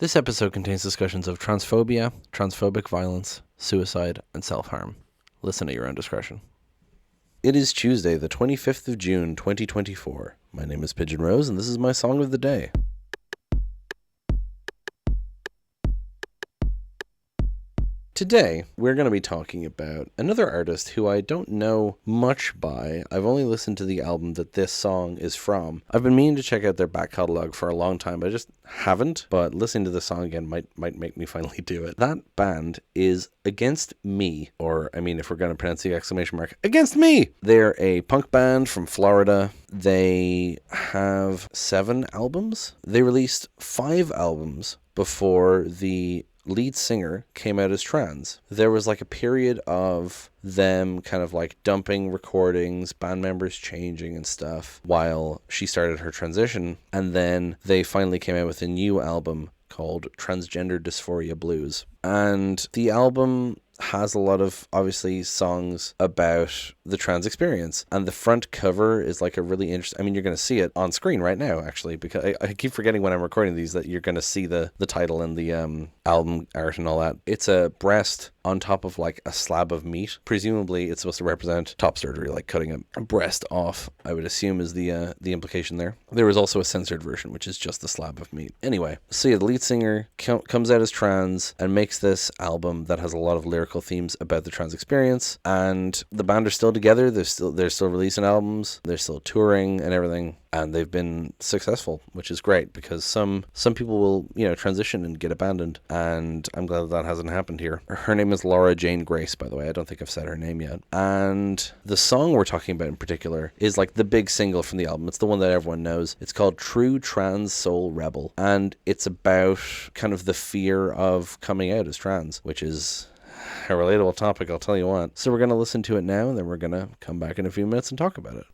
This episode contains discussions of transphobia, transphobic violence, suicide, and self-harm. Listen at your own discretion. It is Tuesday, the 25th of June, 2024. My name is Pigeon Rose, and this is my song of the day. Today, we're going to be talking about another artist who I don't know much by. I've only listened to the album that this song is from. I've been meaning to check out their back catalog for a long time, but I just haven't. But listening to the song again might make me finally do it. That band is Against Me, or, I mean, if we're going to pronounce the exclamation mark, Against Me! They're a punk band from Florida. They have 7 albums. They released 5 albums before the lead singer came out as trans. There was like a period of them kind of like dumping recordings, band members changing and stuff while she started her transition, and then they finally came out with a new album called Transgender Dysphoria Blues. And the album has a lot of, obviously, songs about the trans experience. And the front cover is like a really interesting, I mean, you're going to see it on screen right now, actually, because I keep forgetting when I'm recording these that you're going to see the title and the album art and all that. It's a breast on top of like a slab of meat. Presumably it's supposed to represent top surgery, like cutting a breast off, I would assume is the implication there. There was also a censored version, which is just the slab of meat. Anyway, so yeah, the lead singer comes out as trans and makes this album that has a lot of lyrical themes about the trans experience, and the band are still together. They're still releasing albums, they're still touring and everything, and they've been successful, which is great because some people will, transition and get abandoned, and I'm glad that hasn't happened here. Her name is Laura Jane Grace, by the way. I don't think I've said her name yet. And the song we're talking about in particular is like the big single from the album. It's the one that everyone knows. It's called True Trans Soul Rebel, and it's about kind of the fear of coming out as trans, which is a relatable topic, I'll tell you what. So we're going to listen to it now, and then we're going to come back in a few minutes and talk about it.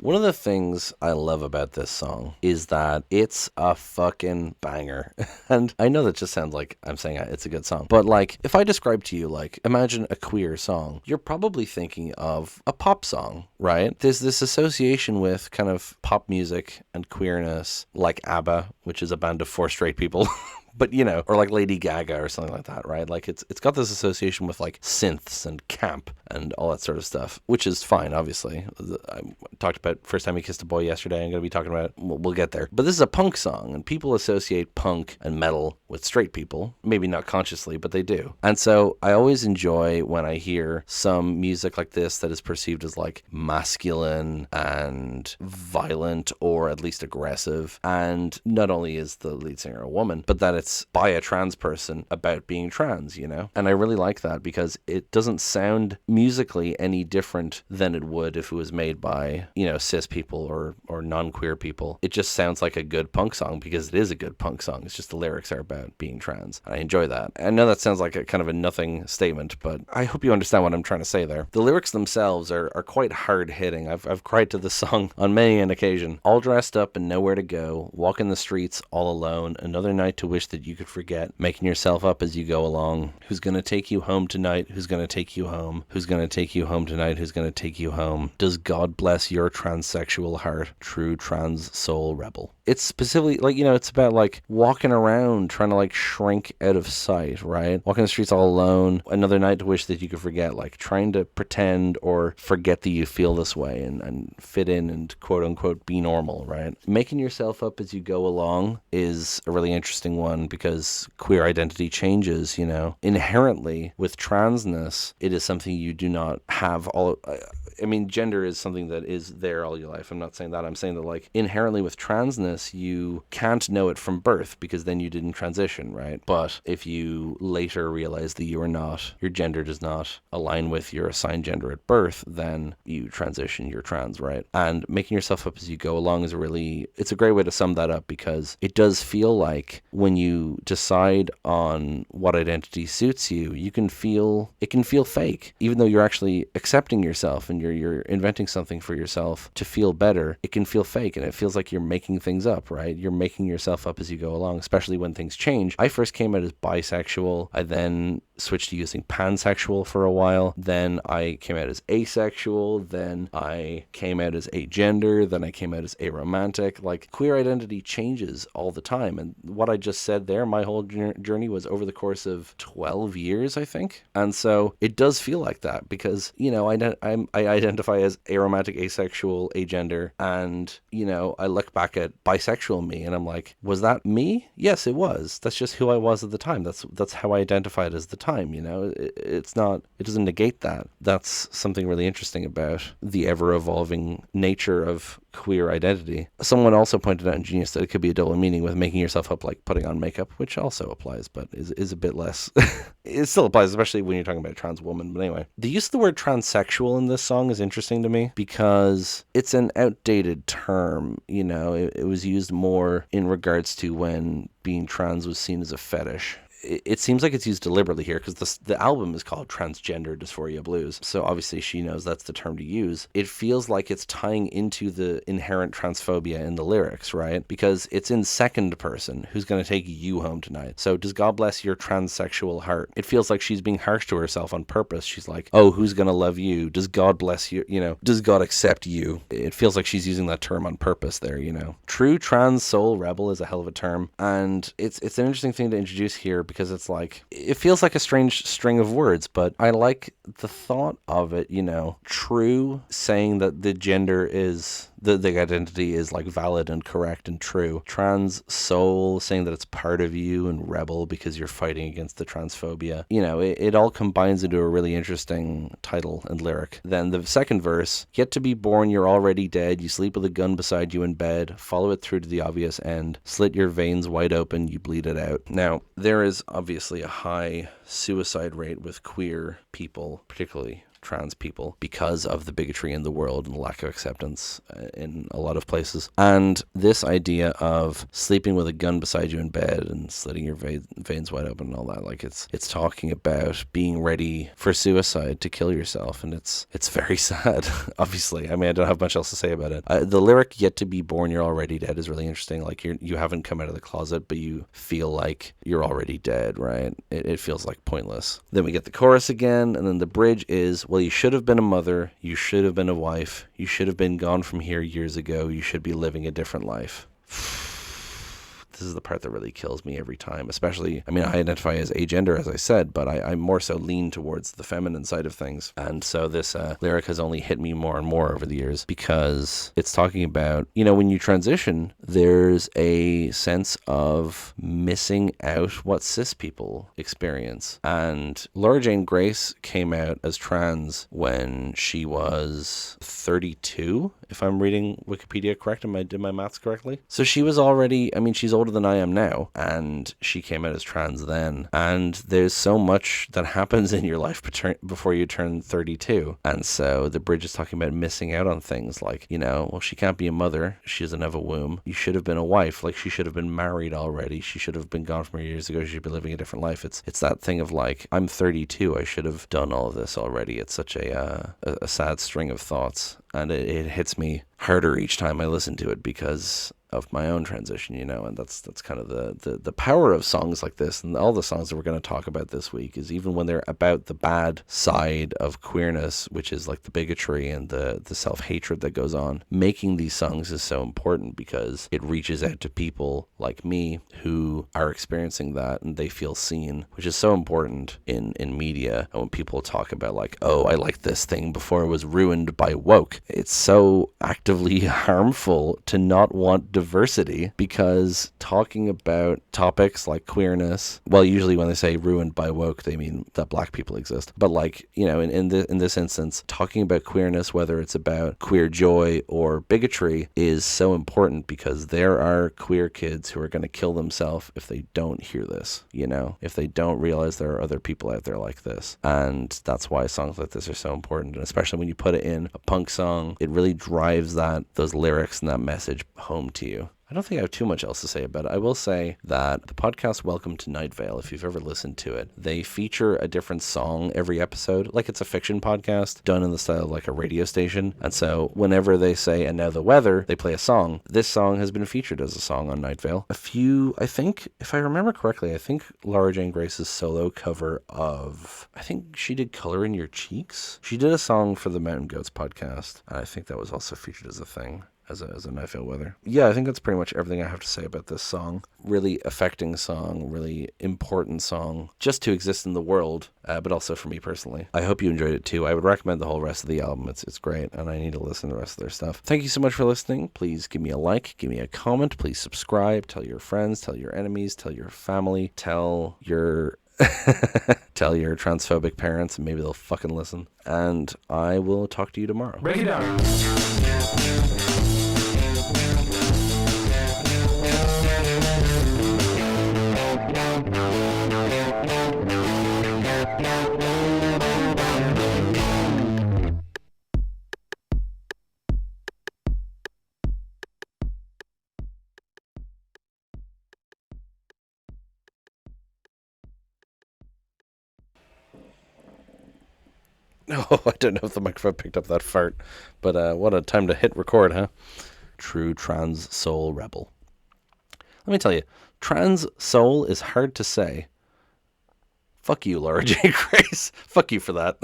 One of the things I love about this song is that it's a fucking banger. And I know that just sounds like I'm saying it's a good song. But like, if I describe to you, like, imagine a queer song, you're probably thinking of a pop song, right? There's this association with kind of pop music and queerness, like ABBA, which is a band of 4 straight people. But, or like Lady Gaga or something like that, right? Like it's got this association with like synths and camp and all that sort of stuff, which is fine, obviously. I talked about First Time You Kissed a Boy yesterday. I'm going to be talking about it. We'll get there. But this is a punk song, and people associate punk and metal with straight people. Maybe not consciously, but they do. And so I always enjoy when I hear some music like this that is perceived as like masculine and violent, or at least aggressive. And not only is the lead singer a woman, but that it's by a trans person about being trans, And I really like that because it doesn't sound musically any different than it would if it was made by, cis people or non-queer people. It just sounds like a good punk song because it is a good punk song. It's just the lyrics are about being trans. And I enjoy that. I know that sounds like a kind of a nothing statement, but I hope you understand what I'm trying to say there. The lyrics themselves are quite hard-hitting. I've cried to the song on many an occasion. All dressed up and nowhere to go, walking the streets all alone, another night to wish that you could forget, making yourself up as you go along. Who's gonna take you home tonight? Who's gonna take you home? Who's gonna take you home tonight? Who's gonna take you home? Does God bless your transsexual heart, true trans soul rebel? It's specifically like, it's about like walking around trying to like shrink out of sight, right? Walking the streets all alone, another night to wish that you could forget, like trying to pretend or forget that you feel this way and fit in and quote unquote be normal, right? Making yourself up as you go along is a really interesting one because queer identity changes, inherently with transness. It is something you do not have gender is something that is there all your life. I'm not saying that. I'm saying that like inherently with transness, you can't know it from birth because then you didn't transition, right? But if you later realize that your gender does not align with your assigned gender at birth, then you transition, you're trans, right? And making yourself up as you go along is it's a great way to sum that up because it does feel like when you decide on what identity suits you, it can feel fake, even though you're actually accepting yourself and you're inventing something for yourself to feel better. It can feel fake, and it feels like you're making things up, right? You're making yourself up as you go along, especially when things change. I first came out as bisexual. I then switched to using pansexual for a while. Then I came out as asexual. Then I came out as agender. Then I came out as aromantic. Like, queer identity changes all the time. And what I just said there, my whole journey was over the course of 12 years, I think. And so it does feel like that because, you know, I identify as aromantic, asexual, agender. And, you know, I look back at bisexual me and I'm like, was that me? Yes, it was. That's just who I was at the time. That's how I identified as the time, you know. It doesn't negate that. That's something really interesting about the ever-evolving nature of queer identity. Someone also pointed out in Genius that it could be a double meaning with making yourself up like putting on makeup, which also applies, but is a bit less. It still applies, especially when you're talking about a trans woman. But anyway, the use of the word transsexual in this song is interesting to me because it's an outdated term. You know, it was used more in regards to when being trans was seen as a fetish. It seems like it's used deliberately here because the album is called Transgender Dysphoria Blues. So obviously she knows that's the term to use. It feels like it's tying into the inherent transphobia in the lyrics, right? Because it's in second person, who's going to take you home tonight. So does God bless your transsexual heart? It feels like she's being harsh to herself on purpose. She's like, oh, who's going to love you? Does God bless you? You know, does God accept you? It feels like she's using that term on purpose there, you know. True trans soul rebel is a hell of a term. And it's an interesting thing to introduce here because it's like, it feels like a strange string of words, but I like the thought of it, you know. True, saying that the gender is, the identity is like valid and correct and true. Trans soul, saying that it's part of you, and rebel because you're fighting against the transphobia. You know, it all combines into a really interesting title and lyric. Then the second verse, yet to be born, you're already dead. You sleep with a gun beside you in bed. Follow it through to the obvious end. Slit your veins wide open, you bleed it out. Now, there is obviously a high suicide rate with queer people, particularly trans people, because of the bigotry in the world and the lack of acceptance in a lot of places. And this idea of sleeping with a gun beside you in bed and slitting your veins wide open and all that, like it's talking about being ready for suicide, to kill yourself, and it's very sad. Obviously, I mean, I don't have much else to say about it. The lyric "yet to be born, you're already dead" is really interesting. Like you haven't come out of the closet, but you feel like you're already dead, right? It feels like pointless. Then we get the chorus again, and then the bridge is, well, you should have been a mother, you should have been a wife, you should have been gone from here years ago, you should be living a different life. This is the part that really kills me every time, especially, I mean, I identify as agender, as I said, but I more so lean towards the feminine side of things. And so this lyric has only hit me more and more over the years because it's talking about, you know, when you transition, there's a sense of missing out what cis people experience. And Laura Jane Grace came out as trans when she was 32, if I'm reading Wikipedia correct. Did my maths correctly? So she was already, I mean, she's older than I am now, and she came out as trans then. And there's so much that happens in your life before you turn 32. And so the bridge is talking about missing out on things like, you know, well, she can't be a mother, she doesn't have a womb. You should have been a wife, like she should have been married already. She should have been gone from her years ago. She should be living a different life. It's that thing of like, I'm 32, I should have done all of this already. It's such a sad string of thoughts, and it hits me harder each time I listen to it because of my own transition, you know. And that's kind of the power of songs like this, and all the songs that we're going to talk about this week, is even when they're about the bad side of queerness, which is like the bigotry and the self-hatred that goes on, making these songs is so important because it reaches out to people like me who are experiencing that, and they feel seen, which is so important in media. And when people talk about like, oh, I liked this thing before it was ruined by woke, it's so actively harmful to not want diversity, because talking about topics like queerness, well, usually when they say ruined by woke, they mean that black people exist. But like, you know, in this instance, talking about queerness, whether it's about queer joy or bigotry, is so important because there are queer kids who are going to kill themselves if they don't hear this, you know, if they don't realize there are other people out there like this. And that's why songs like this are so important. And especially when you put it in a punk song, it really drives those lyrics and that message home to you. you. I don't think I have too much else to say about it. I will say that the podcast Welcome to Night Vale, if you've ever listened to it, they feature a different song every episode. Like, it's a fiction podcast done in the style of like a radio station. And so whenever they say, and now the weather, they play a song. This song has been featured as a song on Night Vale. I think, if I remember correctly, I think Laura Jane Grace's solo cover of, I think she did Color in Your Cheeks. She did a song for the Mountain Goats podcast. And I think that was also featured as a thing. As a Night Vale weather. Yeah, I think that's pretty much everything I have to say about this song. Really affecting song, really important song, just to exist in the world, but also for me personally. I hope you enjoyed it too. I would recommend the whole rest of the album. It's great, and I need to listen to the rest of their stuff. Thank you so much for listening. Please give me a like, give me a comment, please subscribe, tell your friends, tell your enemies, tell your family, tell your tell your transphobic parents, and maybe they'll fucking listen. And I will talk to you tomorrow. Break it down. Oh, I don't know if the microphone picked up that fart, but what a time to hit record, huh? True trans soul rebel. Let me tell you, trans soul is hard to say. Fuck you, Laura J. Grace. Fuck you for that.